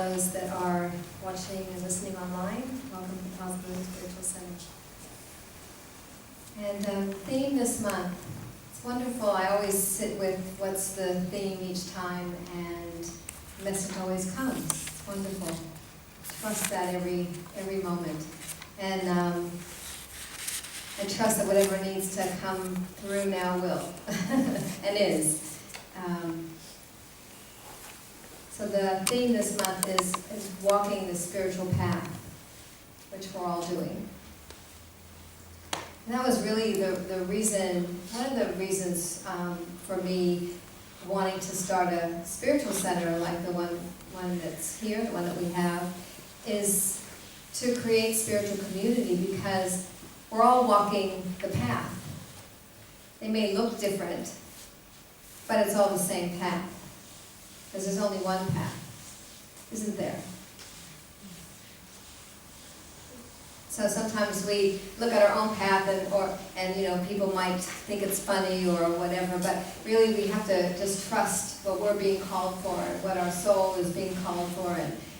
those that are watching and listening online. Welcome to Possibility Spiritual Center. And theme this month, it's wonderful. I always sit with what's the theme each time, and the message always comes. It's wonderful. Trust that every moment. And I trust that whatever needs to come through now will, and is. So the theme this month is walking the spiritual path, which we're all doing. And that was really the reason, one of the reasons for me wanting to start a spiritual center like the one that's here, the one that we have, is to create spiritual community, because we're all walking the path. They may look different, but it's all the same path. Because there's only one path, isn't there? So sometimes we look at our own path and people might think it's funny or whatever, but really we have to just trust what we're being called for, what our soul is being called for,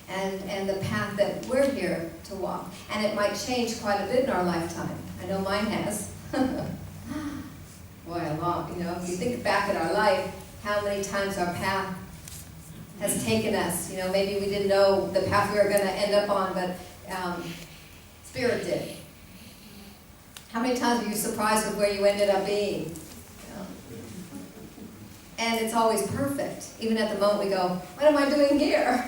and the path that we're here to walk. And it might change quite a bit in our lifetime. I know mine has. Boy, a lot. If you think back at our life, how many times our path has taken us. Maybe we didn't know the path we were going to end up on, but Spirit did. How many times were you surprised with where you ended up being? And it's always perfect. Even at the moment we go, what am I doing here?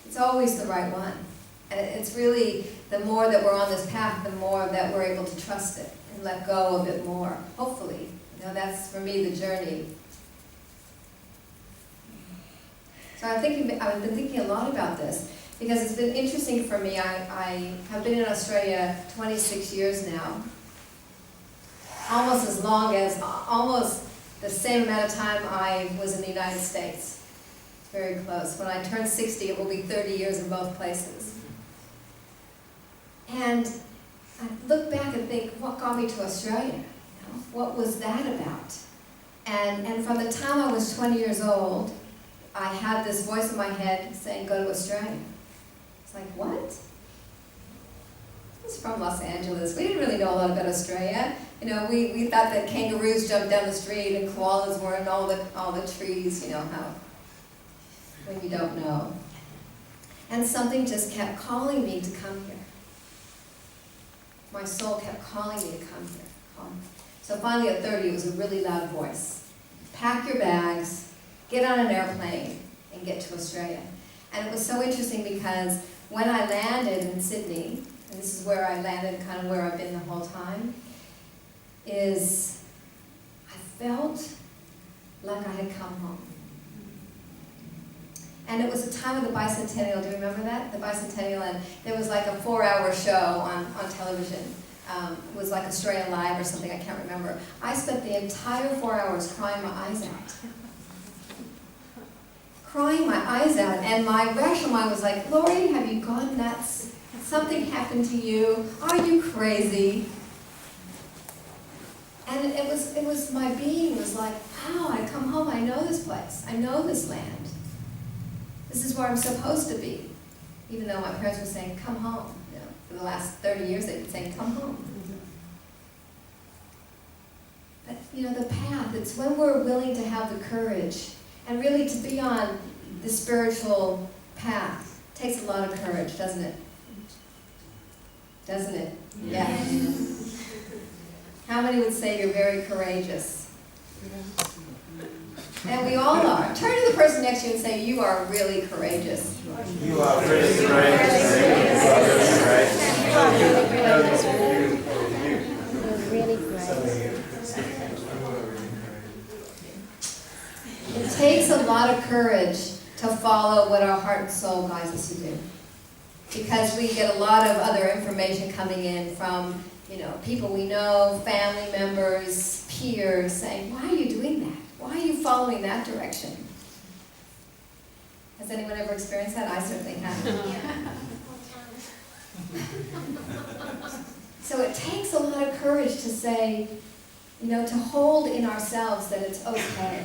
It's always the right one. And it's really, the more that we're on this path, the more that we're able to trust it and let go a bit more. Hopefully. That's, for me, the journey. So I've been thinking a lot about this, because it's been interesting for me. I have been in Australia 26 years now, almost the same amount of time I was in the United States. Very close. When I turn 60, it will be 30 years in both places. And I look back and think, what got me to Australia? What was that about? And from the time I was 20 years old, I had this voice in my head saying, go to Australia. It's like, what? I was from Los Angeles. We didn't really know a lot about Australia. We thought that kangaroos jumped down the street and koalas were in all the trees, how when you don't know. And something just kept calling me to come here. My soul kept calling me to come here. So finally at 30, it was a really loud voice. Pack your bags, get on an airplane, and get to Australia. And it was so interesting, because when I landed in Sydney, and this is where I landed, kind of where I've been the whole time, is I felt like I had come home. And it was the time of the bicentennial. Do you remember that? The bicentennial, and there was like a 4-hour show on television. It was like Australia Live or something, I can't remember. I spent the entire 4 hours crying my eyes out. Crying my eyes out, and my rational mind was like, Laurie, have you gone nuts? Something happened to you? Are you crazy? And it was my being was like, wow, I come home, I know this place, I know this land. This is where I'm supposed to be. Even though my parents were saying, come home. For the last 30 years, they've been saying, come home. But, the path, it's when we're willing to have the courage and really to be on the spiritual path. It takes a lot of courage, doesn't it? Doesn't it? Yeah. How many would say you're very courageous? And we all are. Turn to the person next to you and say, you are really courageous. You are really courageous. It takes a lot of courage to follow what our heart and soul guides us to do. Because we get a lot of other information coming in from, people we know, family members, peers, saying, why are you doing that? Why are you following that direction? Has anyone ever experienced that? I certainly have. So it takes a lot of courage to say, to hold in ourselves that it's okay.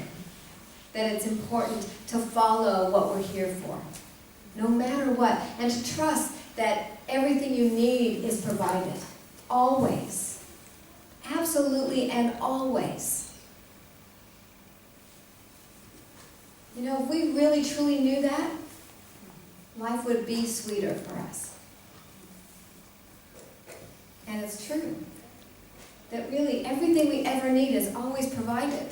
that it's important to follow what we're here for, no matter what, and to trust that everything you need is provided, always, absolutely and always. You know, if we really truly knew that, life would be sweeter for us. And it's true that really everything we ever need is always provided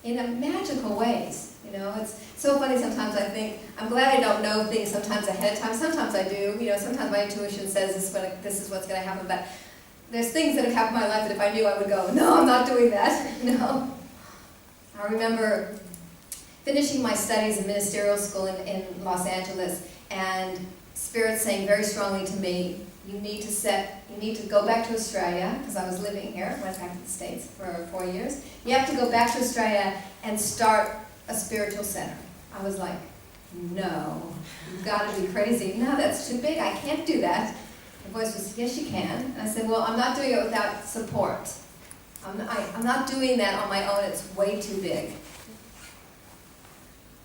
in a magical ways. You know, it's so funny sometimes. I think I'm glad I don't know things sometimes ahead of time. Sometimes I do. You know, sometimes my intuition says this is what's going to happen. But there's things that have happened in my life that if I knew, I would go, no, I'm not doing that. No. I remember finishing my studies in ministerial school in Los Angeles, and Spirit saying very strongly to me, you need to go back to Australia, because I was living here, went back to the States for 4 years. You have to go back to Australia and start a spiritual center. I was like, no, you've got to be crazy. No, that's too big, I can't do that. The voice was, yes you can. And I said, well, I'm not doing it without support. I'm not doing that on my own, it's way too big.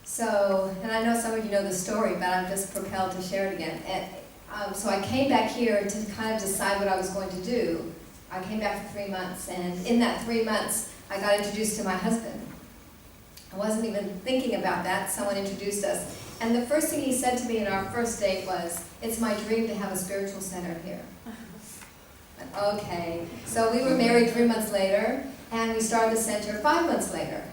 So, and I know some of you know the story, but I'm just propelled to share it again. And so I came back here to kind of decide what I was going to do. I came back for 3 months, and in that 3 months, I got introduced to my husband. I wasn't even thinking about that. Someone introduced us. And the first thing he said to me in our first date was, it's my dream to have a spiritual center here. Okay, so we were married 3 months later, and we started the center 5 months later.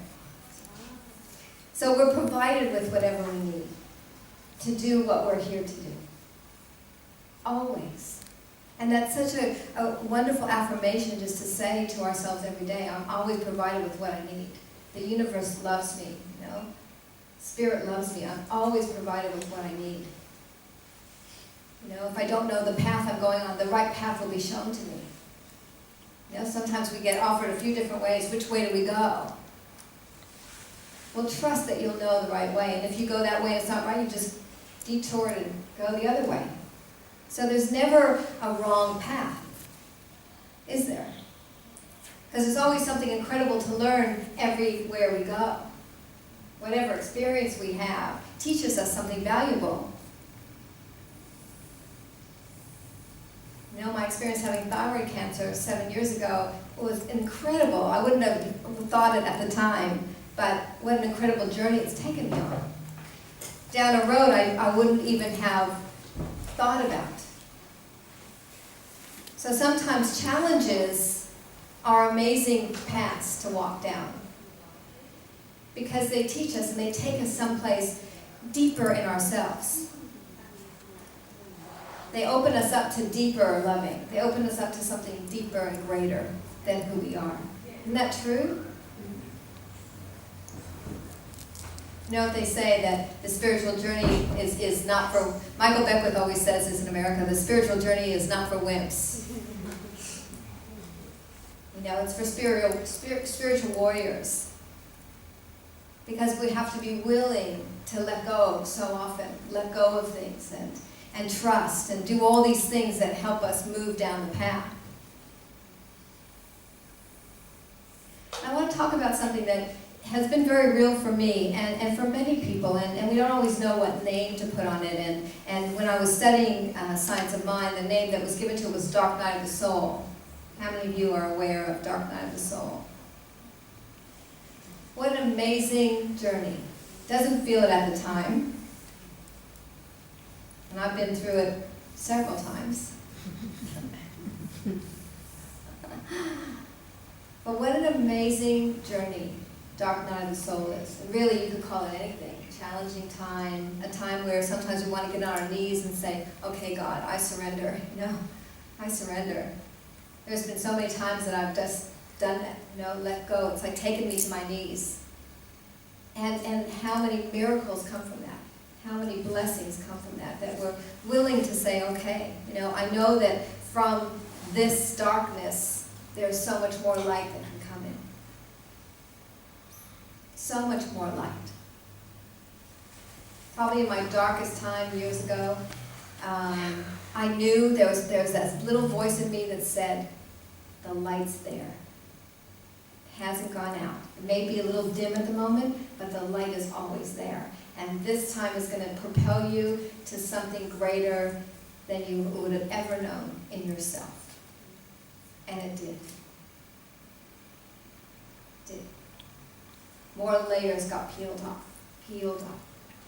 So we're provided with whatever we need to do what we're here to do. Always. And that's such a wonderful affirmation just to say to ourselves every day, I'm always provided with what I need. The universe loves me, you know. Spirit loves me. I'm always provided with what I need. You know, if I don't know the path I'm going on, the right path will be shown to me. You know, sometimes we get offered a few different ways. Which way do we go? Well, trust that you'll know the right way. And if you go that way and it's not right, you just detour it and go the other way. So there's never a wrong path, is there? Because there's always something incredible to learn everywhere we go. Whatever experience we have teaches us something valuable. You know, my experience having thyroid cancer 7 years ago was incredible. I wouldn't have thought it at the time, but what an incredible journey it's taken me on. Down a road I wouldn't even have thought about. So sometimes challenges are amazing paths to walk down, because they teach us and they take us someplace deeper in ourselves. They open us up to deeper loving. They open us up to something deeper and greater than who we are. Isn't that true? You know what they say, that the spiritual journey is not for, Michael Beckwith always says this in America, the spiritual journey is not for wimps. You know, it's for spiritual warriors. Because we have to be willing to let go so often, let go of things and trust and do all these things that help us move down the path. I want to talk about something that has been very real for me and for many people, and we don't always know what name to put on it. And when I was studying Science of Mind, the name that was given to it was Dark Night of the Soul. How many of you are aware of Dark Night of the Soul? What an amazing journey. Doesn't feel it at the time. And I've been through it several times. But what an amazing journey Dark Night of the Soul is. And really, you could call it anything. Challenging time, a time where sometimes we want to get on our knees and say, okay, God, I surrender. You know, I surrender. There's been so many times that I've just done that, you know, let go. It's like taking me to my knees. And how many miracles come from that? How many blessings come from that? That we're willing to say, okay, you know, I know that from this darkness, there's so much more light that can come in. So much more light. Probably in my darkest time years ago, I knew there was that little voice in me that said, the light's there. hasn't gone out. It may be a little dim at the moment, but the light is always there. And this time is going to propel you to something greater than you would have ever known in yourself. And it did. It did. More layers got peeled off, peeled off,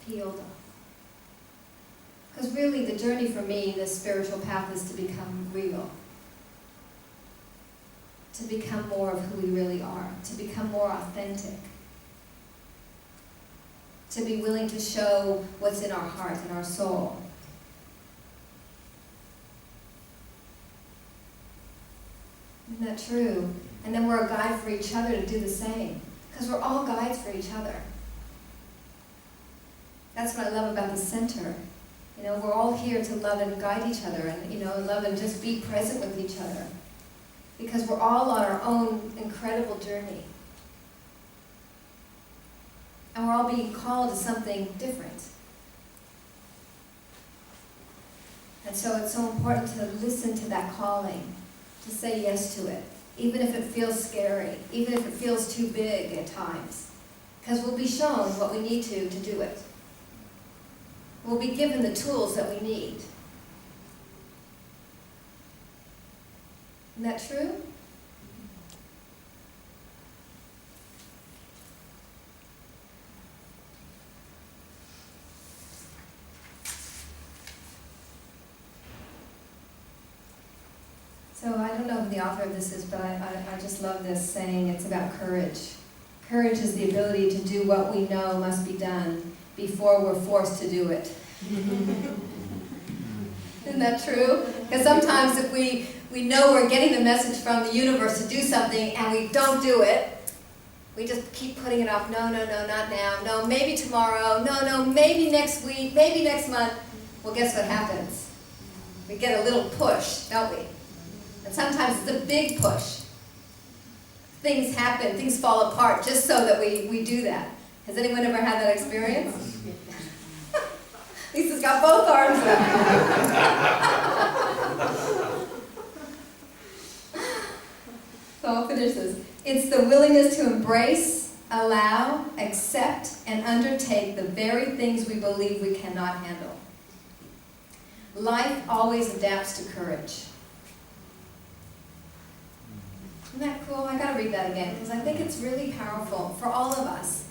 peeled off. Because really the journey for me, this spiritual path, is to become real. To become more of who we really are. To become more authentic. To be willing to show what's in our heart and our soul. Isn't that true? And then we're a guide for each other to do the same. Because we're all guides for each other. That's what I love about the center. You know, we're all here to love and guide each other and, you know, love and just be present with each other. Because we're all on our own incredible journey. And we're all being called to something different. And so it's so important to listen to that calling, to say yes to it, even if it feels scary, even if it feels too big at times. Because we'll be shown what we need to do it. We'll be given the tools that we need. Isn't that true? So I don't know who the author of this is, but I just love this saying. It's about courage. Courage is the ability to do what we know must be done before we're forced to do it. Isn't that true? Because sometimes if we know we're getting the message from the universe to do something and we don't do it, we just keep putting it off. No, not now. No, maybe tomorrow. No, maybe next week, maybe next month. Well, guess what happens? We get a little push, don't we? And sometimes it's a big push. Things happen, things fall apart just so that we do that. Has anyone ever had that experience? Lisa's got both arms up. So I'll finish this. It's the willingness to embrace, allow, accept, and undertake the very things we believe we cannot handle. Life always adapts to courage. Isn't that cool? I gotta read that again because I think it's really powerful for all of us,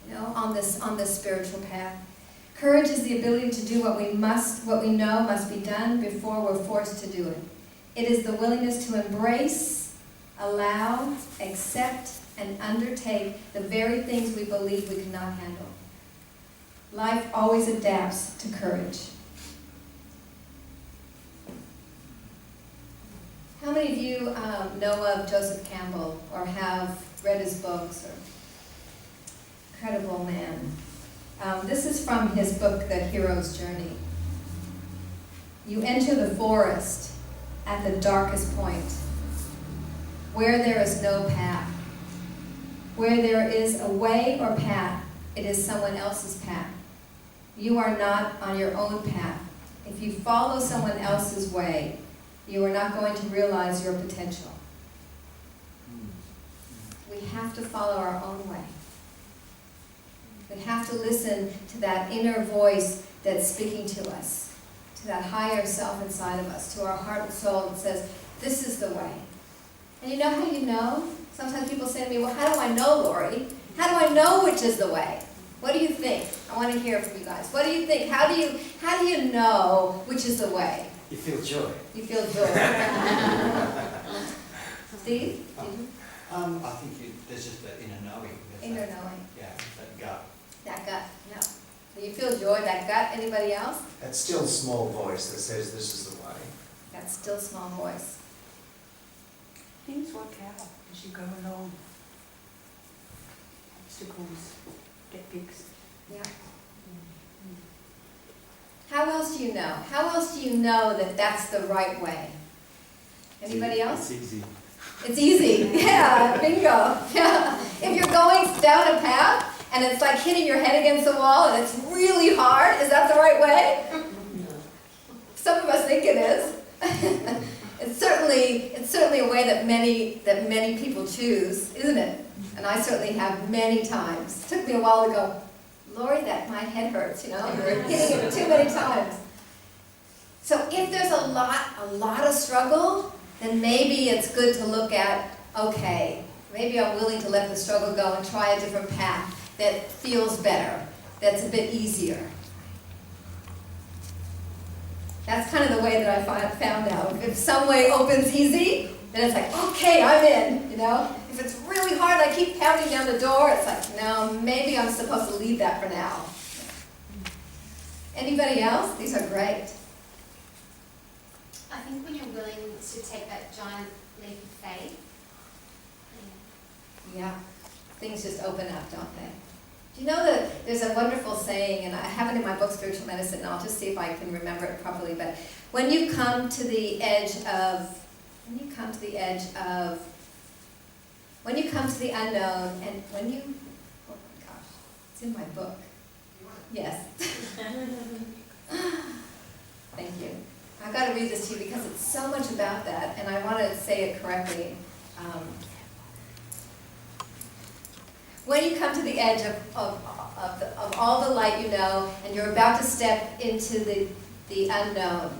you know, on this spiritual path. Courage is the ability to do what we know must be done before we're forced to do it. It is the willingness to embrace, allow, accept, and undertake the very things we believe we cannot handle. Life always adapts to courage. How many of you know of Joseph Campbell or have read his books? Incredible man. This is from his book, The Hero's Journey. You enter the forest at the darkest point, where there is no path. Where there is a way or path, it is someone else's path. You are not on your own path. If you follow someone else's way, you are not going to realize your potential. We have to follow our own way. We have to listen to that inner voice that's speaking to us, to that higher self inside of us, to our heart and soul that says, this is the way. And you know how you know? Sometimes people say to me, well, how do I know, Laurie? How do I know which is the way? What do you think? I want to hear from you guys. What do you think? How do you know which is the way? You feel joy. You feel joy. Steve? I think there's just that inner knowing. Inner knowing. Yeah, that gut. That gut, yeah. So you feel joy, that gut. Anybody else? That still small voice that says this is the way. That still small voice. Things work out as you go along. Obstacles get fixed. Yeah. How else do you know? How else do you know that that's the right way? Anybody else? It's easy. It's easy. Yeah, bingo. Yeah. If you're going down a path and it's like hitting your head against the wall and it's really hard, is that the right way? Some of us think it is. It's certainly certainly a way that many people choose, isn't it? And I certainly have many times. It took me a while to go, Laurie, that my head hurts, you're hitting it too many times. So if there's a lot of struggle, then maybe it's good to look at, okay, maybe I'm willing to let the struggle go and try a different path that feels better, that's a bit easier. That's kind of the way that I found out. If some way opens easy, then it's like, okay, I'm in, If it's really hard, I keep pounding down the door, it's like, no, maybe I'm supposed to leave that for now. Anybody else? These are great. I think when you're willing to take that giant leap of faith. Yeah, things just open up, don't they? Do you know that there's a wonderful saying, and I have it in my book, Spiritual Medicine, and I'll just see if I can remember it properly, but when you come to the edge of the unknown, and oh my gosh, it's in my book. Yes. Thank you. I've got to read this to you because it's so much about that, and I want to say it correctly. When you come to the edge of all the light you know, and you're about to step into the unknown,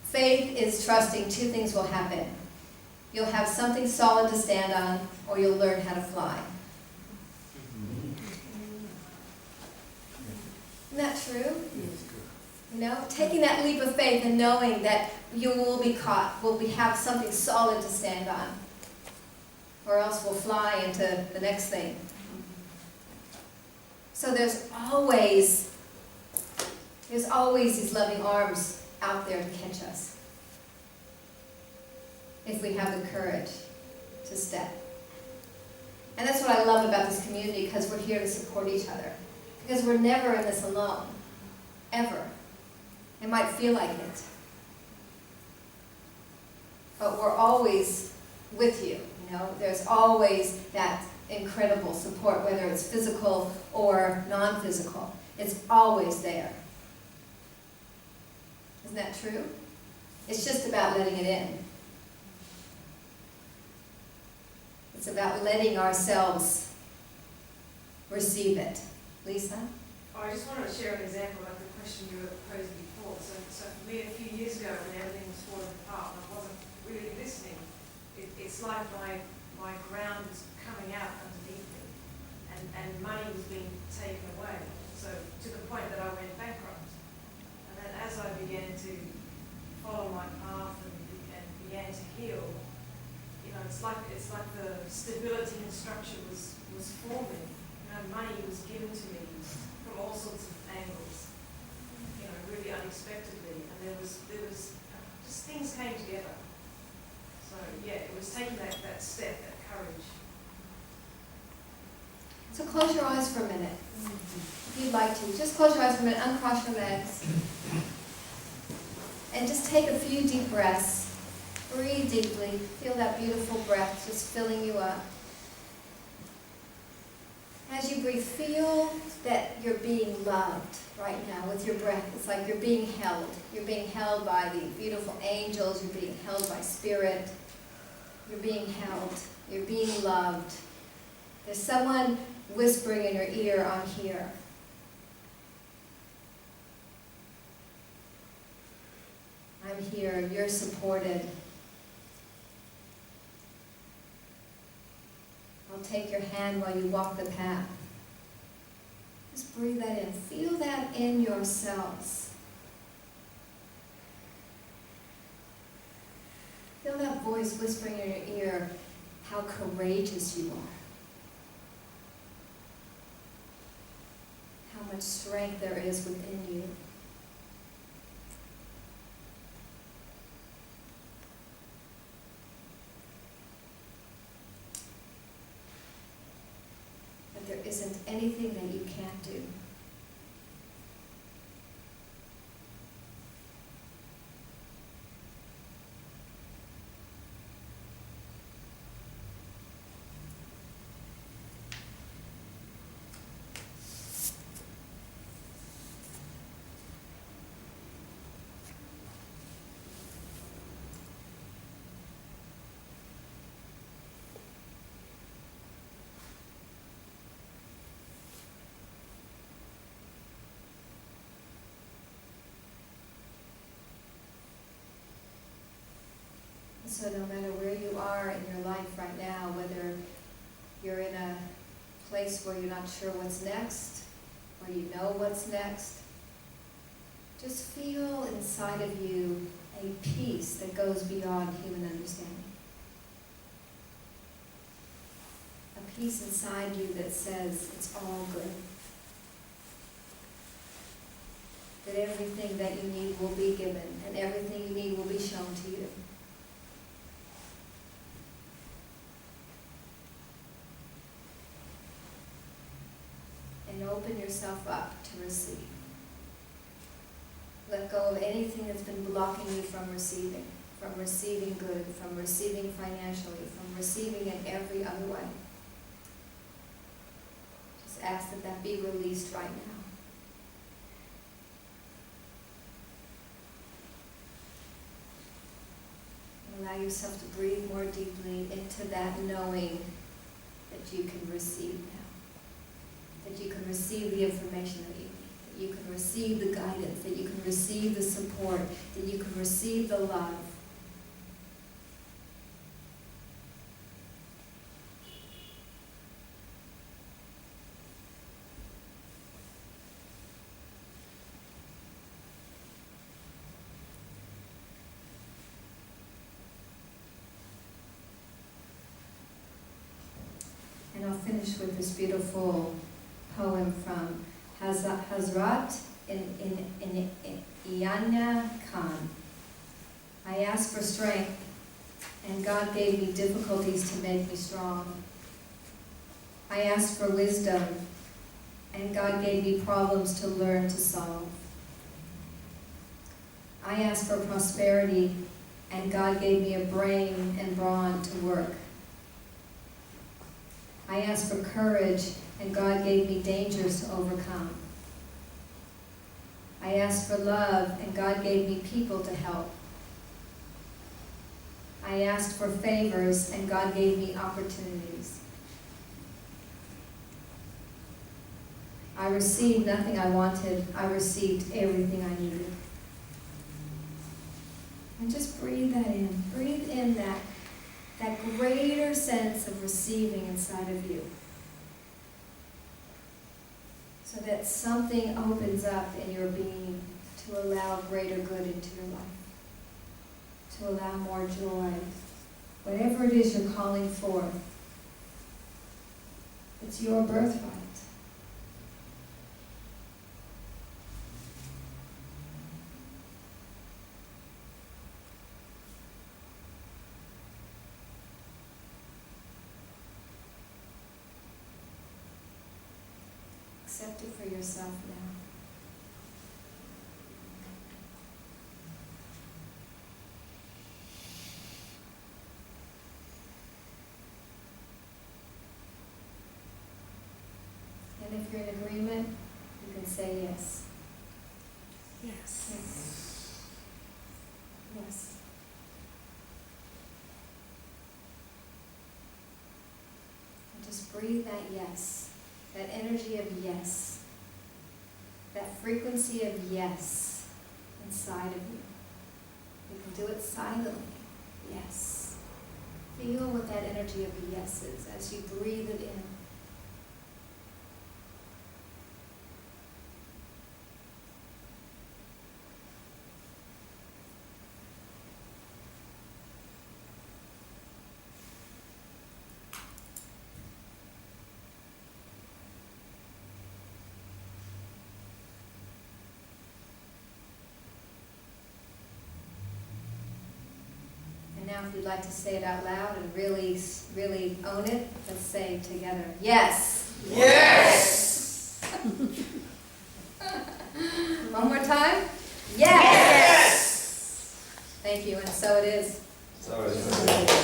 faith is trusting two things will happen. You'll have something solid to stand on, or you'll learn how to fly. Isn't that true? Taking that leap of faith and knowing that you will be caught, have something solid to stand on, or else we'll fly into the next thing. So there's always these loving arms out there to catch us, if we have the courage to step. And that's what I love about this community, because we're here to support each other. Because we're never in this alone, ever. It might feel like it, but we're always with you. There's always that incredible support, whether it's physical or non-physical. It's always there. Isn't that true? It's just about letting it in. It's about letting ourselves receive it. Lisa? Oh, I just wanted to share an example of the question you were posing before. So for me, a few years ago, when everything was falling apart and I wasn't really listening, it's like my ground was coming out underneath me, and money was being taken away. So to the point that I went bankrupt. And then as I began to follow my path and began to heal, it's like the stability and structure was forming. Money was given to me from all sorts of angles, really unexpectedly, and there was just things came together. So yeah, it was taking that step, that courage. So close your eyes for a minute, if you'd like to. Just close your eyes for a minute, uncross your legs, and just take a few deep breaths. Breathe deeply. Feel that beautiful breath just filling you up. As you breathe, feel that you're being loved right now with your breath. It's like you're being held. You're being held by the beautiful angels. You're being held by Spirit. You're being held. You're being loved. There's someone whispering in your ear, I'm here. I'm here. You're supported. I'll take your hand while you walk the path. Just breathe that in. Feel that in yourselves. Feel that voice whispering in your ear how courageous you are. How much strength there is within you. There isn't anything that you can't do. so no matter where you are in your life right now, whether you're in a place where you're not sure what's next, or you know what's next, just feel inside of you a peace that goes beyond human understanding. A peace inside you that says it's all good. That everything that you need will be given, and everything you need will be shown to you. And open yourself up to receive. Let go of anything that's been blocking you from receiving good, from receiving financially, from receiving in every other way. Just ask that that be released right now. Allow yourself to breathe more deeply into that knowing that you can receive now. That you can receive the information that you need. That you can receive the guidance. That you can receive the support. That you can receive the love. And I'll finish with this beautiful poem from Hazrat in Iyanya Khan. I asked for strength, and God gave me difficulties to make me strong. I asked for wisdom, and God gave me problems to learn to solve. I asked for prosperity, and God gave me a brain and brawn to work. I asked for courage, and God gave me dangers to overcome. I asked for love, and God gave me people to help. I asked for favors, and God gave me opportunities. I received nothing I wanted. I received everything I needed. And just breathe that in. Breathe in that greater sense of receiving inside of you. So that something opens up in your being to allow greater good into your life. To allow more joy. Whatever it is you're calling for, it's your birthright. Accept it for yourself now. And if you're in agreement, you can say yes. Yes. Yes. Yes. And just breathe that yes. That energy of yes, that frequency of yes inside of you. You can do it silently. Yes. Feel what that energy of yes is as you breathe it in. And now if you'd like to say it out loud and really, really own it, let's say together, yes. Yes! One more time. Yes! Thank you, and so it is. So it's